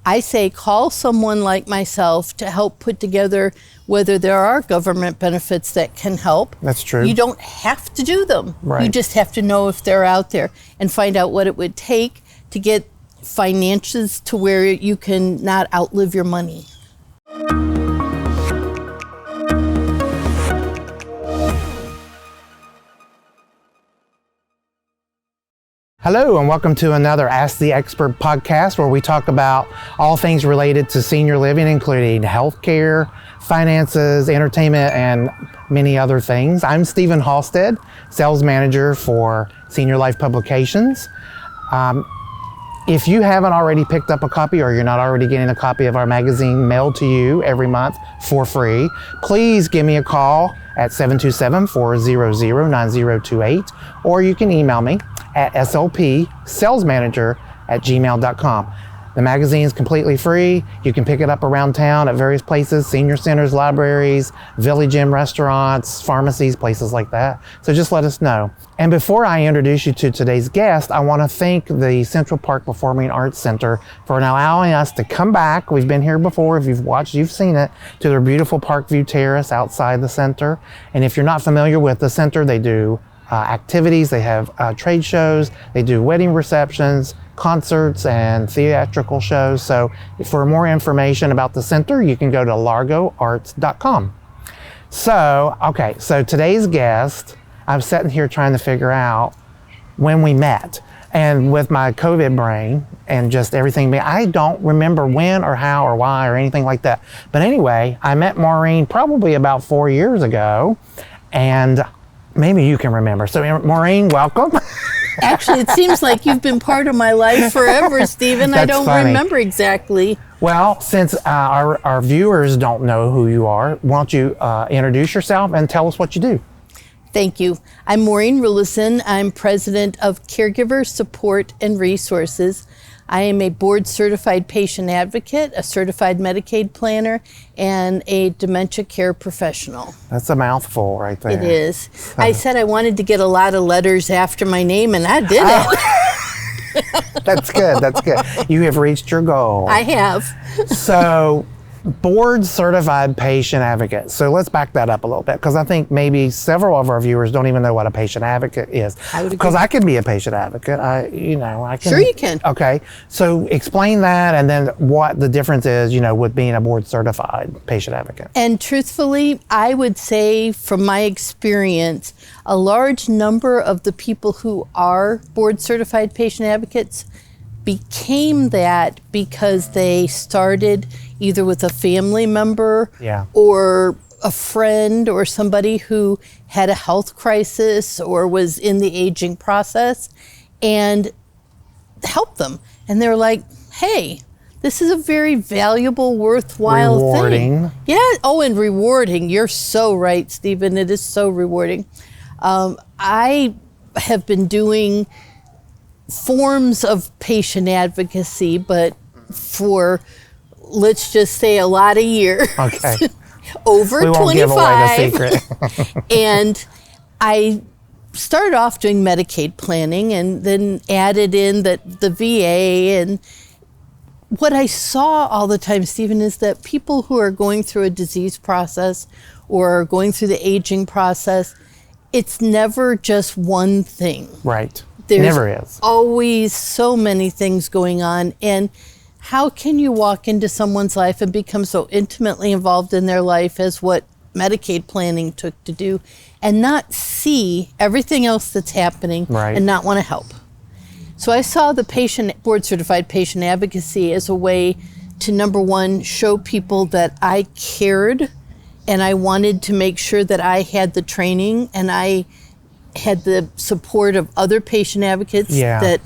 I say call someone like myself to help put together whether there are government benefits that can help. That's true. You don't have to do them. Right. You just have to know if they're out there and find out what it would take to get finances to where you can not outlive your money. Hello, and welcome to another Ask the Expert podcast where we talk about all things related to senior living, including healthcare, finances, entertainment, and many other things. I'm Stephen Halstead, Sales Manager for Senior Life Publications. If you haven't already picked up a copy or you're not already getting a copy of our magazine mailed to you every month for free, please give me a call at 727-400-9028, or you can email me at slpsalesmanager@gmail.com. The magazine is completely free. You can pick it up around town at various places, senior centers, libraries, village inn restaurants, pharmacies, places like that. So just let us know. And before I introduce you to today's guest, I want to thank the Central Park Performing Arts Center for allowing us to come back. We've been here before. If you've watched, you've seen it, to their beautiful Parkview Terrace outside the center. And if you're not familiar with the center, they do activities, they have trade shows, they do wedding receptions, concerts, and theatrical shows. So for more information about the center, you can go to largoarts.com. So today's guest, I'm sitting here trying to figure out when we met. And with my COVID brain and just everything, I don't remember when or how or why or anything like that. But anyway, I met Maureen probably about 4 years ago, and maybe you can remember. So Maureen, welcome. Actually, it seems like you've been part of my life forever, Stephen. I don't remember exactly. Well, since our viewers don't know who you are, why don't you introduce yourself and tell us what you do? Thank you. I'm Maureen Rullison. I'm president of Caregiver Support and Resources. I am a board-certified patient advocate, a certified Medicaid planner, and a dementia care professional. That's a mouthful right there. It is. I said I wanted to get a lot of letters after my name, and I did it. That's good. That's good. You have reached your goal. I have. So, board-certified patient advocate. So let's back that up a little bit, because I think maybe several of our viewers don't even know what a patient advocate is. Because I could be a patient advocate. I can. Sure you can. Okay. So explain that, and then what the difference is, with being a board-certified patient advocate. And truthfully, I would say from my experience, a large number of the people who are board-certified patient advocates became that because they started either with a family member or a friend or somebody who had a health crisis or was in the aging process and helped them. And they're like, hey, this is a very valuable, worthwhile thing. Yeah. Oh, and rewarding. You're so right, Stephen. It is so rewarding. I have been doing forms of patient advocacy, but for, let's just say, a lot of years. Okay. Over 25. We won't give away the secret. And I started off doing Medicaid planning and then added in the VA. And what I saw all the time, Stephen, is that people who are going through a disease process or going through the aging process, it's never just one thing. Right. There's never is. Always so many things going on. And how can you walk into someone's life and become so intimately involved in their life as what Medicaid planning took to do and not see everything else that's happening and not want to help? So I saw the board-certified patient advocacy as a way to, number one, show people that I cared and I wanted to make sure that I had the training and I had the support of other patient advocates that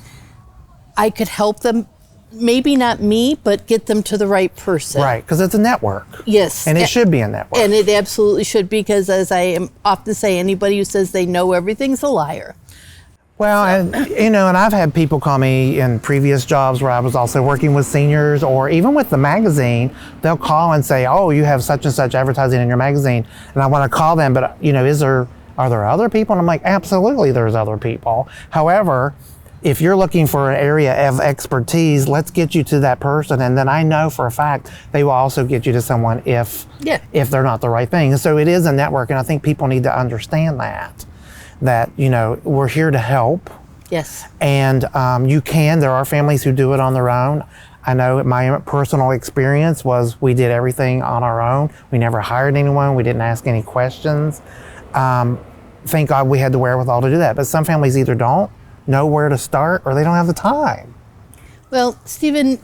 I could help them, maybe not me, but get them to the right person. Right, because it's a network. Yes. And it should be a network. And it absolutely should be, because as I often say, anybody who says they know everything's a liar. Well, and I've had people call me in previous jobs where I was also working with seniors, or even with the magazine, they'll call and say, oh, you have such and such advertising in your magazine. And I want to call them, but, are there other people? And I'm like, absolutely, there's other people. However, if you're looking for an area of expertise, let's get you to that person. And then I know for a fact they will also get you to someone if they're not the right thing. So it is a network. And I think people need to understand that, you know, we're here to help. Yes. And there are families who do it on their own. I know my personal experience was we did everything on our own. We never hired anyone. We didn't ask any questions. Thank God we had the wherewithal to do that. But some families either don't know where to start or they don't have the time. Well, Stephen,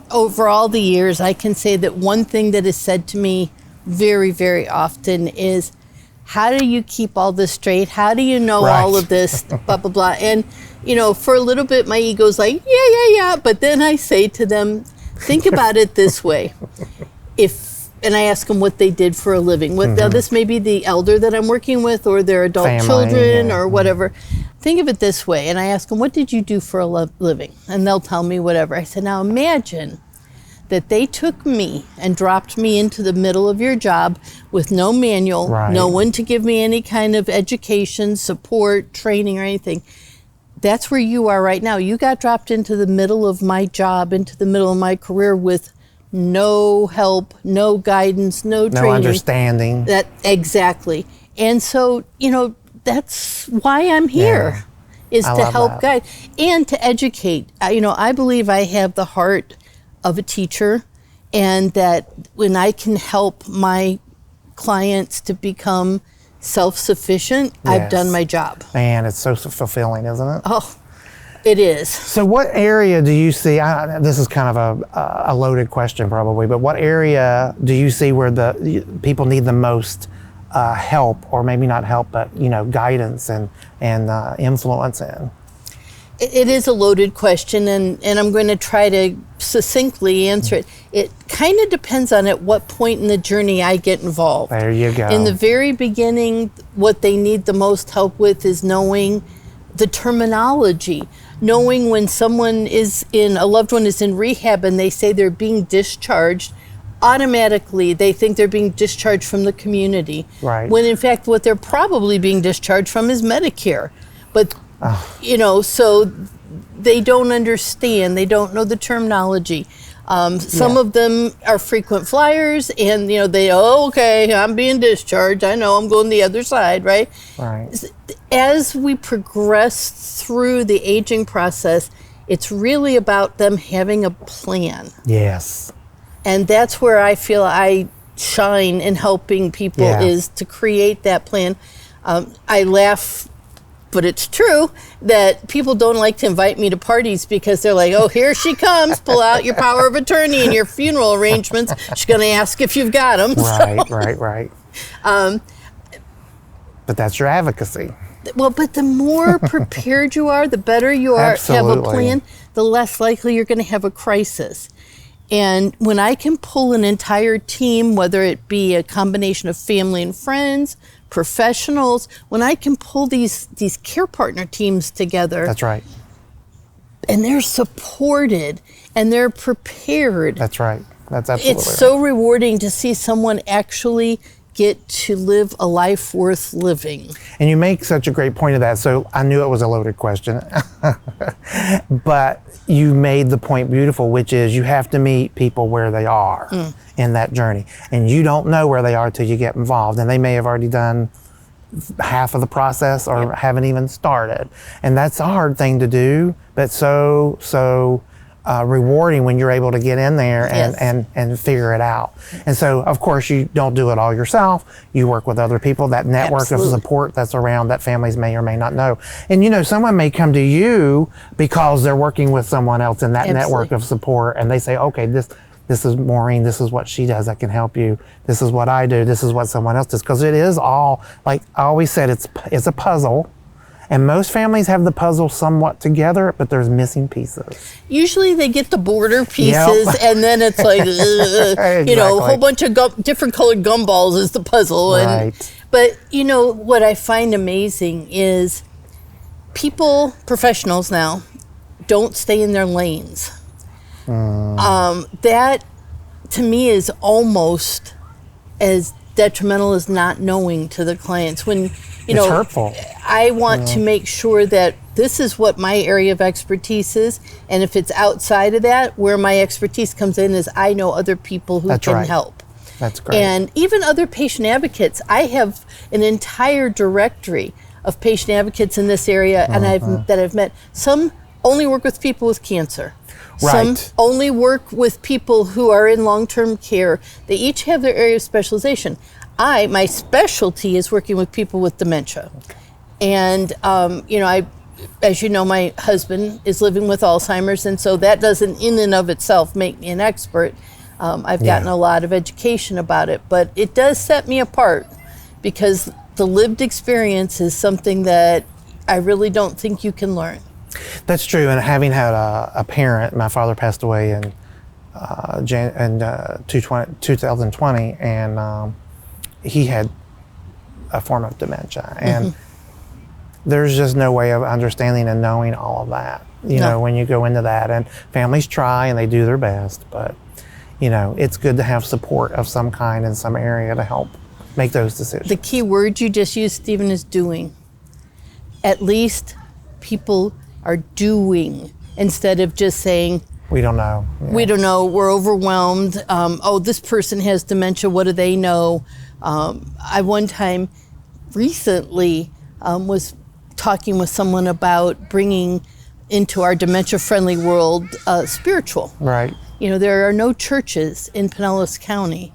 over all the years, I can say that one thing that is said to me very, very often is, how do you keep all this straight? How do you know all of this, blah, blah, blah. And, you know, for a little bit, my ego's like, yeah. But then I say to them, think about it this way. And I ask them what they did for a living. Now, this may be the elder that I'm working with or their adult Family, children or whatever. Think of it this way. And I ask them, what did you do for a living? And they'll tell me whatever. I said, now imagine that they took me and dropped me into the middle of your job with no manual, no one to give me any kind of education, support, training, or anything. That's where you are right now. You got dropped into the middle of my job, into the middle of my career with no help, no guidance, no training. No understanding. Exactly. And so, you know, that's why I'm here, is to help guide and to educate. You know, I believe I have the heart of a teacher, and that when I can help my clients to become self-sufficient, I've done my job. Man, it's so fulfilling, isn't it? Oh, it is. So what area do you see, this is kind of a loaded question probably, but what area do you see where the people need the most help, or maybe not help, but, you know, guidance and influence in? It is a loaded question, and I'm going to try to succinctly answer it. It kind of depends on at what point in the journey I get involved. There you go. In the very beginning, what they need the most help with is knowing the terminology, knowing when a loved one is in rehab and they say they're being discharged, automatically they think they're being discharged from the community. Right. When in fact what they're probably being discharged from is Medicare. But you know, so they don't understand, they don't know the terminology. Some of them are frequent flyers, and you know, okay, I'm being discharged, I know I'm going the other side, right? As we progress through the aging process, it's really about them having a plan. Yes. And that's where I feel I shine in helping people, is to create that plan. I laugh, but it's true that people don't like to invite me to parties because they're like, oh, here she comes, pull out your power of attorney and your funeral arrangements. She's going to ask if you've got them. Right. But that's your advocacy. Well, but the more prepared you are, the better you are, have a plan, the less likely you're going to have a crisis. And when I can pull an entire team, whether it be a combination of family and friends, professionals, when I can pull these care partner teams together. That's right. And they're supported and they're prepared. That's right. That's absolutely It's so rewarding to see someone actually get to live a life worth living. And you make such a great point of that. So I knew it was a loaded question, but you made the point beautiful, which is you have to meet people where they are in that journey. And you don't know where they are till you get involved. And they may have already done half of the process or haven't even started. And that's a hard thing to do, but so rewarding when you're able to get in there and figure it out. And so, of course, you don't do it all yourself. You work with other people, that network of support that's around that families may or may not know. And, you know, someone may come to you because they're working with someone else in that network of support, and they say, okay, this is Maureen, this is what she does, I can help you. This is what I do, this is what someone else does. Because it is all, like I always said, it's a puzzle. And most families have the puzzle somewhat together, but there's missing pieces. Usually they get the border pieces, and then it's like, you know, a whole bunch of different colored gumballs is the puzzle. But, you know, what I find amazing is professionals now, don't stay in their lanes. That, to me, is almost as detrimental as not knowing to the clients. When, you know, it's hurtful. I want to make sure that this is what my area of expertise is. And if it's outside of that, where my expertise comes in is I know other people who can help. That's great. And even other patient advocates. I have an entire directory of patient advocates in this area and I've met. Some only work with people with cancer. Right. Some only work with people who are in long-term care. They each have their area of specialization. My specialty is working with people with dementia. Okay. And, as you know, my husband is living with Alzheimer's, and so that doesn't in and of itself make me an expert. I've gotten a lot of education about it, but it does set me apart because the lived experience is something that I really don't think you can learn. That's true, and having had a parent, my father passed away in 2020, and he had a form of dementia, and there's just no way of understanding and knowing all of that, you know, when you go into that. And families try and they do their best, but, it's good to have support of some kind in some area to help make those decisions. The key word you just used, Stephen, is doing. At least people are doing instead of just saying, we don't know. Yeah. We don't know. We're overwhelmed. This person has dementia. What do they know? I one time recently was talking with someone about bringing into our dementia-friendly world spiritual. Right. There are no churches in Pinellas County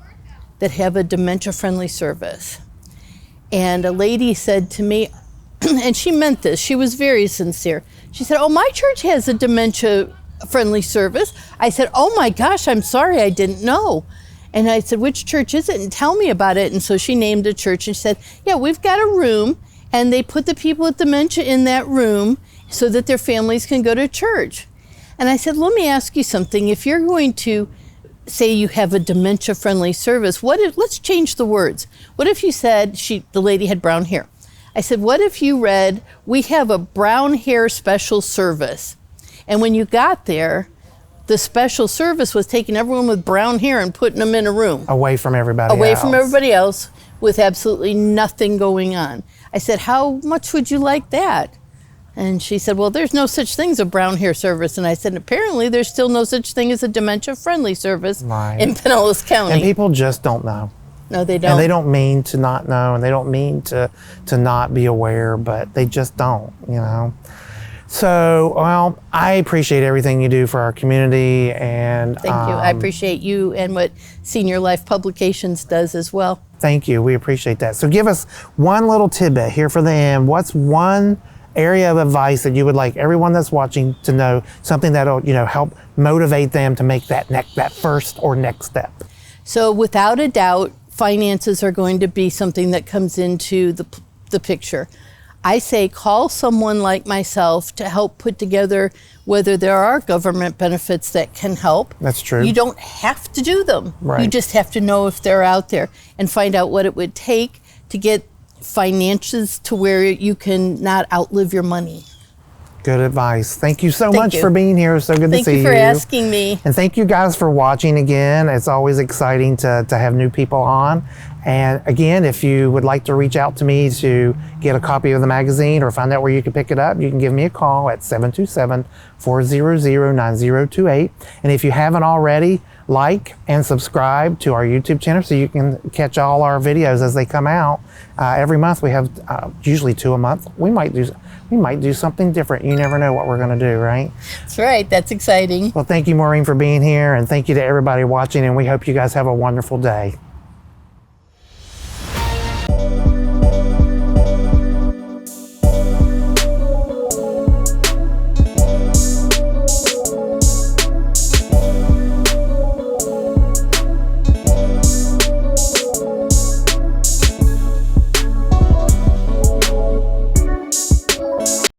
that have a dementia-friendly service. And a lady said to me, and she meant this, she was very sincere. She said, my church has a dementia-friendly service. I said, oh my gosh, I'm sorry, I didn't know. And I said, which church is it? And tell me about it. And so she named a church and she said, yeah, we've got a room and they put the people with dementia in that room so that their families can go to church. And I said, let me ask you something. If you're going to say you have a dementia-friendly service, let's change the words. What if you said, the lady had brown hair. I said, what if you read, we have a brown hair special service. And when you got there, the special service was taking everyone with brown hair and putting them in a room. Away from everybody else. Away from everybody else with absolutely nothing going on. I said, how much would you like that? And she said, well, there's no such thing as a brown hair service. And I said, apparently there's still no such thing as a dementia-friendly service in Pinellas County. And people just don't know. No, they don't. And they don't mean to not know, and they don't mean to not be aware, but they just don't, So, well, I appreciate everything you do for our community, and thank you. I appreciate you and what Senior Life Publications does as well. Thank you. We appreciate that. So give us one little tidbit here for the end. What's one area of advice that you would like everyone that's watching to know, something that'll, help motivate them to make that first or next step? So without a doubt, finances are going to be something that comes into the picture. I say call someone like myself to help put together whether there are government benefits that can help. That's true. You don't have to do them. Right. You just have to know if they're out there and find out what it would take to get finances to where you can not outlive your money. Good advice. Thank you so much for being here. It's so good to see you. Thank you for asking me. And thank you guys for watching again. It's always exciting to have new people on. And again, if you would like to reach out to me to get a copy of the magazine or find out where you can pick it up, you can give me a call at 727-400-9028. And if you haven't already, like and subscribe to our YouTube channel so you can catch all our videos as they come out. Every month we have usually 2 a month. We might do something different. You never know what we're going to do, right? That's right. That's exciting. Well, thank you, Maureen, for being here, and thank you to everybody watching, and we hope you guys have a wonderful day.